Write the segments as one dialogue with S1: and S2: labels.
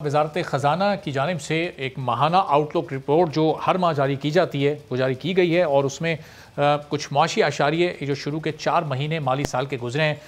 S1: वजारत ख़जाना की जानिब से एक माहाना आउटलुक रिपोर्ट जो हर माह जारी की जाती है वो जारी की गई है और उसमें कुछ मुआशी आशारिये जो शुरू के 4 महीने माली साल के गुजरे हैं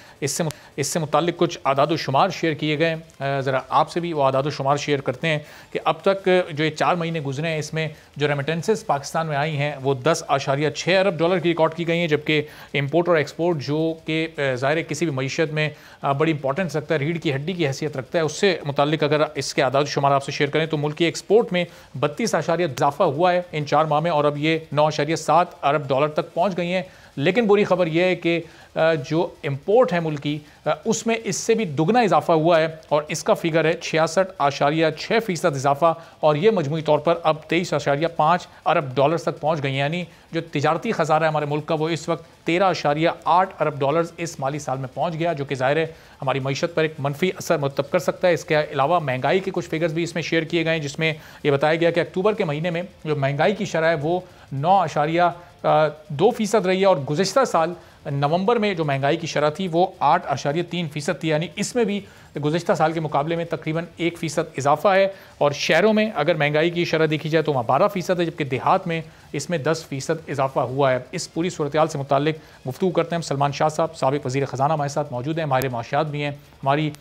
S1: इससे मुताल्लिक कुछ आदाद शुमार शेयर किए गए। ज़रा आपसे भी वो आदाद शुमार शेयर करते हैं कि अब तक जो ये 4 महीने गुजरे हैं इसमें जो रेमिटेंसेस पाकिस्तान में आई हैं वो 10.6 अरब डॉलर की रिकॉर्ड की गई हैं, जबकि इम्पोर्ट और एक्सपोर्ट जो कि ज़ाहिर किसी भी मईशत में बड़ी इंपॉर्टेंस रखता है, रीढ़ की हड्डी की हैसियत रखता है, उससे मुताल्लिक अगर इसके आदाद शुमार आपसे शेयर करें तो मुल्क की एक्सपोर्ट में 32 इजाफा हुआ है इन 4 माह में और अब ये 9.7 अरब डॉलर तक पहुँच गई हैं। लेकिन बुरी खबर यह है कि जो इम्पोर्ट है मुल्क की उसमें इससे भी दुगना इजाफा हुआ है और इसका फिगर है 66.6% इजाफा और ये मजमूई तौर पर अब 23.5 अरब डॉलर तक पहुँच गई हैं। यानी जो तिजारती ख़जाना है हमारे मुल्क का वो इस वक्त 13.8 अरब डॉलर इस माली साल में पहुँच गया, जो कि ज़ाहिर है हमारी मईशत पर एक मनफी असर मुरतब कर सकता है। इसके अलावा महंगाई के कुछ फिगर्स भी इसमें शेयर किए गए हैं, जिसमें यह बताया गया कि अक्टूबर के महीने में जो महंगाई की शरह है वो 9.2% रही है और गुज़िश्ता साल नवंबर में जो महंगाई की शरह थी वो 8.3% थी। यानी इसमें भी गुज़िश्ता साल के मुकाबले में तकरीबन 1% इजाफा है और शहरों में अगर महंगाई की शरह देखी जाए तो वहाँ 12% है, जबकि देहात में इसमें 10% इजाफा हुआ है। इस पूरी सूरत से मुताल्लिक गुफ्तगू करते हैं हम सलमान शाह साहब, साबिक़ वज़ीर ख़जाना हमारे साथ मौजूद हैं। माहिर माशियात भी हैं। हमारी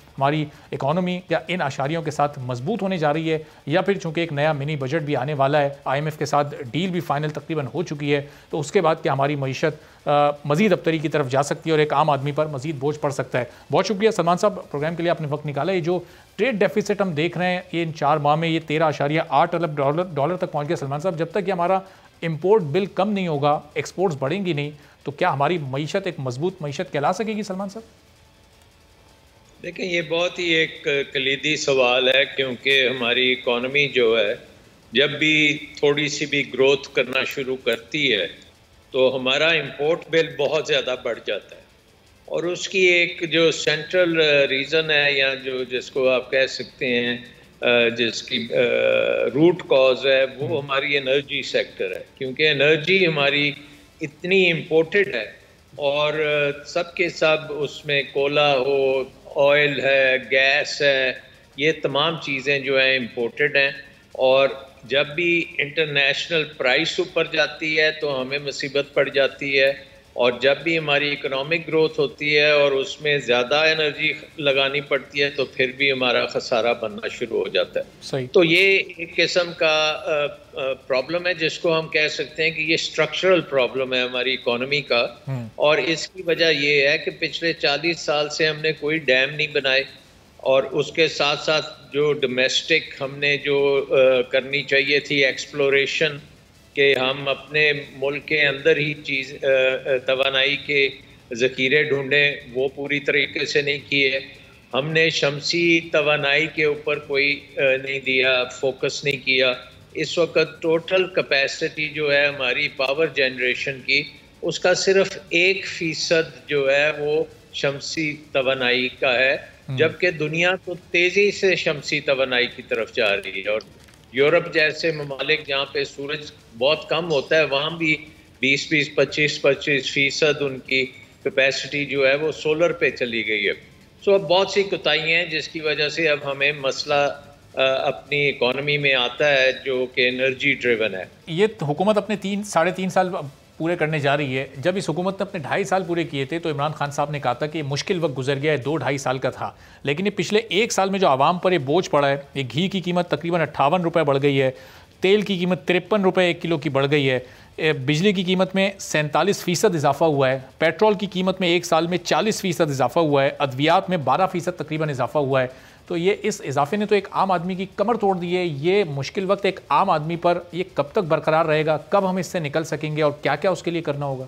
S1: इकॉनमी या इन आशारियों के साथ मजबूत होने जा रही है या फिर चूँकि एक नया मिनी बजट भी आने वाला है, IMF के साथ डील भी फाइनल तकरीबन हो चुकी है, तो उसके बाद क्या हमारी मईशत मज़ीद अबतरी की तरफ जा सकती है और एक आम आदमी पर मज़ीद बोझ पड़ सकता है। बहुत शुक्रिया सलमान साहब प्रोग्राम के लिए आपने वक्त निकाला। ये जो ट्रेड डेफिसिट हम देख रहे हैं ये इन 4 माह में ये 13.8 अरब डॉलर तक पहुँच गया। सलमान साहब, जब तक ये हमारा इम्पोर्ट बिल कम नहीं होगा, एक्सपोर्ट्स बढ़ेंगी नहीं, तो क्या हमारी मईशत एक मजबूत मईशत कहला सकेगी? सलमान साहब
S2: देखिए, ये बहुत ही एक कलीदी सवाल है, क्योंकि हमारी इकॉनमी जो है जब भी थोड़ी सी भी ग्रोथ करना शुरू करती है तो हमारा इंपोर्ट बिल बहुत ज़्यादा बढ़ जाता है और उसकी एक जो सेंट्रल रीज़न है या जो जिसको आप कह सकते हैं जिसकी रूट कॉज है वो हमारी एनर्जी सेक्टर है, क्योंकि एनर्जी हमारी इतनी इम्पोर्टेड है और सब के सब उसमें कोला हो, ऑयल है, गैस है, ये तमाम चीज़ें जो हैं इम्पोर्टेड हैं और जब भी इंटरनेशनल प्राइस ऊपर जाती है तो हमें मुसीबत पड़ जाती है और जब भी हमारी इकोनॉमिक ग्रोथ होती है और उसमें ज़्यादा एनर्जी लगानी पड़ती है तो फिर भी हमारा खसारा बनना शुरू हो जाता है।
S1: सही।
S2: तो ये एक किस्म का प्रॉब्लम है जिसको हम कह सकते हैं कि ये स्ट्रक्चरल प्रॉब्लम है हमारी इकोनॉमी का और इसकी वजह ये है कि पिछले 40 साल से हमने कोई डैम नहीं बनाए और उसके साथ साथ जो डोमेस्टिक हमने जो करनी चाहिए थी एक्सप्लोरेशन कि हम अपने मुल्क के अंदर ही तवानाई के ज़ख़ीरे ढूंढें, वो पूरी तरीके से नहीं किए। हमने शमसी तवानाई के ऊपर कोई नहीं दिया, फोकस नहीं किया। इस वक्त टोटल कैपेसिटी जो है हमारी पावर जनरेशन की उसका सिर्फ 1% जो है वो शमसी तवानाई का है, जबकि दुनिया तो तेज़ी से शमसी तवानाई की तरफ जा रही है और यूरोप जैसे ममालिक जहाँ पे सूरज बहुत कम होता है वहाँ भी 20-25% उनकी कैपेसिटी जो है वो सोलर पे चली गई है। सो अब बहुत सी कोताहियाँ हैं जिसकी वजह से अब हमें मसला अपनी इकोनॉमी में आता है जो कि एनर्जी ड्रिवन है।
S1: ये हुकूमत अपने 3-3.5 साल पूरे करने जा रही है। जब इस हुकूमत ने अपने 2.5 साल पूरे किए थे तो इमरान खान साहब ने कहा था कि मुश्किल वक्त गुजर गया है, 2-2.5 साल का था, लेकिन ये पिछले 1 साल में जो आवाम पर ये बोझ पड़ा है, ये घी की कीमत तकरीबन 58 रुपये बढ़ गई है, तेल की कीमत 53 रुपये 1 किलो की बढ़ गई है, बिजली की कीमत में 47% इजाफा हुआ है, पेट्रोल की कीमत में 1 साल में 40% इजाफा हुआ है, अद्वियात में 12% तकरीबन इजाफा हुआ है। तो ये इस इजाफे ने तो एक आम आदमी की कमर तोड़ दी है। ये मुश्किल वक्त एक आम आदमी पर ये कब तक बरकरार रहेगा, कब हम इससे निकल सकेंगे और क्या क्या उसके लिए करना होगा?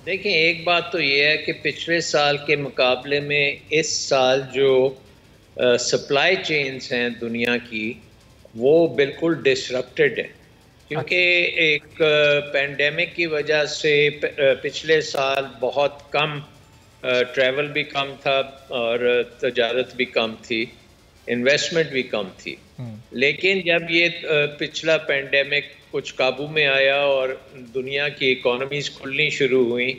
S2: देखिए, एक बात तो ये है कि पिछले साल के मुकाबले में इस साल जो सप्लाई चेन्स हैं दुनिया की वो बिल्कुल डिसरप्टेड है, क्योंकि एक पेंडेमिक की वजह से पिछले साल बहुत कम ट्रैवल भी कम था और तजारत भी कम थी, इन्वेस्टमेंट भी कम थी। लेकिन जब ये पिछला पेंडेमिक कुछ काबू में आया और दुनिया की इकोनॉमीज खुलनी शुरू हुई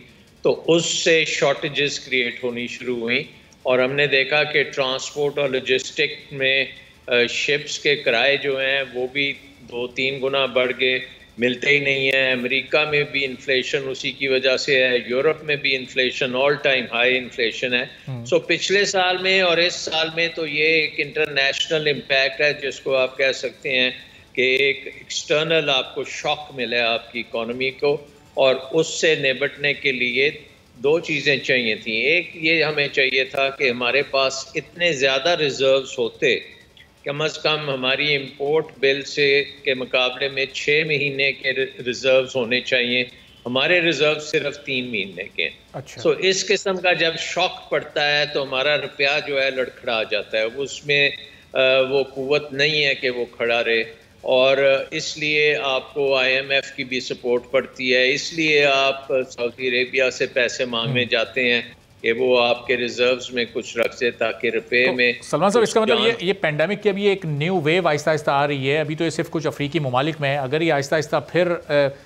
S2: तो उससे शॉर्टेजेस क्रिएट होनी शुरू हुई और हमने देखा कि ट्रांसपोर्ट और लॉजिस्टिक में शिप्स के किराए जो हैं वो भी 2-3 गुना बढ़ गए, मिलते ही नहीं है। अमेरिका में भी इन्फ्लेशन उसी की वजह से है, यूरोप में भी inflation all time high inflation है। सो पिछले साल में और इस साल में तो ये एक इंटरनेशनल इम्पैक्ट है जिसको आप कह सकते हैं कि एक एक्सटर्नल आपको शॉक मिला है आपकी इकोनॉमी को, और उससे निपटने के लिए दो चीज़ें चाहिए थी। एक ये हमें चाहिए था कि हमारे पास इतने ज़्यादा रिजर्व्स होते, कम अज़ कम हमारी इंपोर्ट बिल से के मुकाबले में 6 महीने के रिजर्व्स होने चाहिए। हमारे रिजर्व सिर्फ 3 महीने के।
S1: अच्छा।
S2: सो इस किस्म का जब शॉक पड़ता है तो हमारा रुपया जो है लड़खड़ा जाता है, उसमें वो कुव्वत नहीं है कि वो खड़ा रहे, और इसलिए आपको IMF की भी सपोर्ट पड़ती है, इसलिए आप सऊदी अरेबिया से पैसे मांगने जाते हैं कि वो आपके रिजर्व्स में कुछ रख दे ताकि रुपए
S1: तो
S2: में।
S1: सलमान साहब, इसका मतलब ये पेंडेमिक की अभी एक न्यू वेव आहिस्ता आहिस्ता आ रही है। अभी तो ये सिर्फ कुछ अफ्रीकी ममालिक में है, अगर ये आहिस्ता आहिस्ता फिर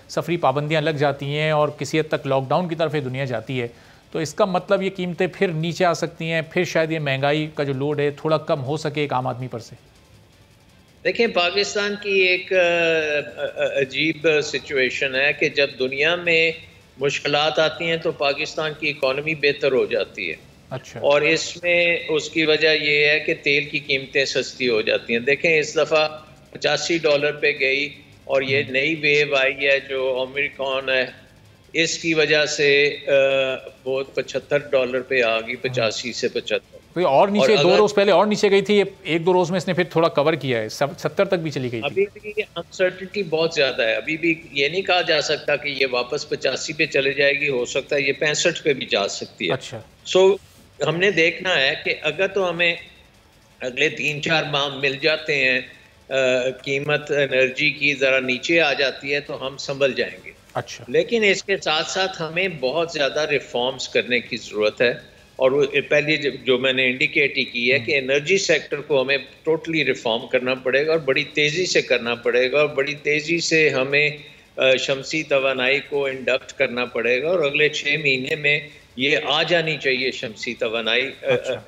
S1: सफरी पाबंदियां लग जाती हैं और किसी हद तक लॉकडाउन की तरफ ये दुनिया जाती है, तो इसका मतलब ये कीमतें फिर नीचे आ सकती हैं, फिर शायद ये महंगाई का जो लोड है थोड़ा कम हो सके एक आम आदमी पर से।
S2: देखें, पाकिस्तान की एक अजीब सिचुएशन है कि जब दुनिया में मुश्किलात आती हैं तो पाकिस्तान की इकॉनमी बेहतर हो जाती है।
S1: अच्छा।
S2: और इसमें उसकी वजह ये है कि तेल की कीमतें सस्ती हो जाती हैं। देखें, इस दफ़ा $85 पे गई, और ये नई वेव आई है जो ओमिक्रॉन है, इसकी वजह से वो $75 पे आ गई, 85 से 75।
S1: तो ये और नीचे 2 रोज पहले और नीचे गई थी, 1-2 रोज में इसने फिर थोड़ा कवर किया है, 70 तक भी चली गई थी।
S2: अभी भी अनसर्टिनिटी बहुत ज़्यादा है, अभी भी ये नहीं कहा जा सकता कि ये वापस 85 पे चले जाएगी, हो सकता है ये 65 पे भी जा सकती है।
S1: अच्छा।
S2: सो हमने देखना है कि अगर तो हमें अगले 3-4 माह मिल जाते हैं, कीमत एनर्जी की ज़रा नीचे आ जाती है तो हम संभल जाएंगे।
S1: अच्छा।
S2: लेकिन इसके साथ साथ हमें बहुत ज़्यादा रिफॉर्म्स करने की ज़रूरत है, और वो पहले जो मैंने इंडिकेट ही की है कि एनर्जी सेक्टर को हमें टोटली रिफॉर्म करना पड़ेगा और बड़ी तेज़ी से करना पड़ेगा, और बड़ी तेज़ी से हमें शमसी तवानाई को इंडक्ट करना पड़ेगा, और अगले 6 महीने में ये आ जानी चाहिए शमसी तवानाई।
S1: अच्छा।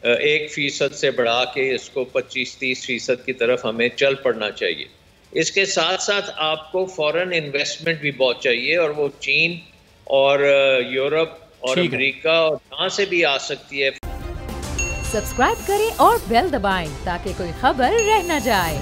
S2: 1% से बढ़ा के इसको 25-30% की तरफ हमें चल पड़ना चाहिए। इसके साथ साथ आपको फॉरेन इन्वेस्टमेंट भी बहुत चाहिए, और वो चीन और यूरोप और अमेरिका और जहाँ से भी आ सकती है।
S3: सब्सक्राइब करें और बेल दबाएं ताकि कोई खबर रह न जाए।